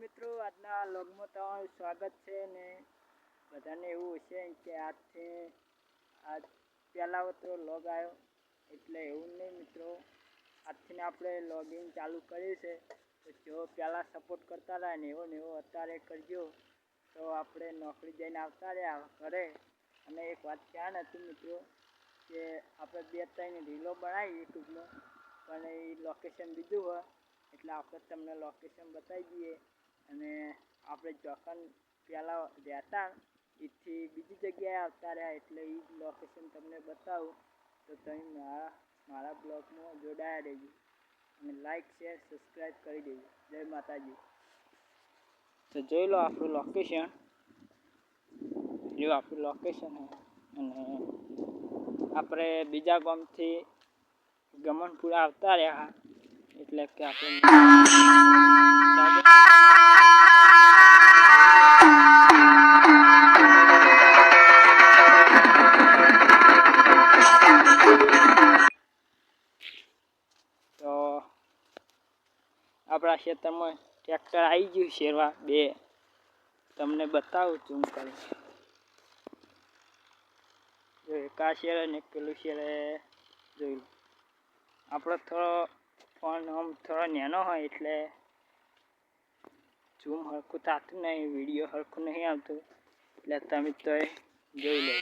મિત્રો, આજના લોગમાં તમારું સ્વાગત છે ને બધાને એવું હશે કે આજ પહેલા તો લોગ આવ્યો એટલે એવું નહીં મિત્રો, આજથી આપણે લોગિંગ ચાલુ કર્યું છે. તો જો પહેલાં સપોર્ટ કરતા રહ્યા ને એવો અત્યારે કરજો તો આપણે નોકરી જઈને આવતા રહ્યા ઘરે. અને એક વાત ધ્યાન હતી મિત્રો કે આપણે 2-3 રીલો બનાવી યુટ્યુબમાં, પણ એ લોકેશન બીજું હોય એટલે આપણે તમને લોકેશન બતાવી દઈએ. અને આપણે જોખન પહેલાં રહેતા એથી બીજી જગ્યાએ આવતા રહ્યા એટલે એ જ લોકેશન તમને બતાવું. તો તમે મારા બ્લોગમાં જોડાયા રહેજો અને લાઈક શેર સબસ્ક્રાઈબ કરી દેજો. જય માતાજી. તો જોઈ લો આપણું લોકેશન, જો આપણું લોકેશન અને આપણે બીજા ગામથી ગમનપુરા આવતા રહ્યા એટલે કે આપણે તો આપણા ખેતરમાં ટ્રેક્ટર આવી ગયું શેરવા 2, તમને બતાવું ઝૂમ કરી. જો એક આ શેર અને એક પેલું શેર જોઈ લો. આપણો થોડો ફોન આમ થોડો નાનો હોય એટલે ઝૂમ હરખું થતું નહીં, વિડીયો હરખું નહીં આવતું એટલે તમે તો જોઈ લો.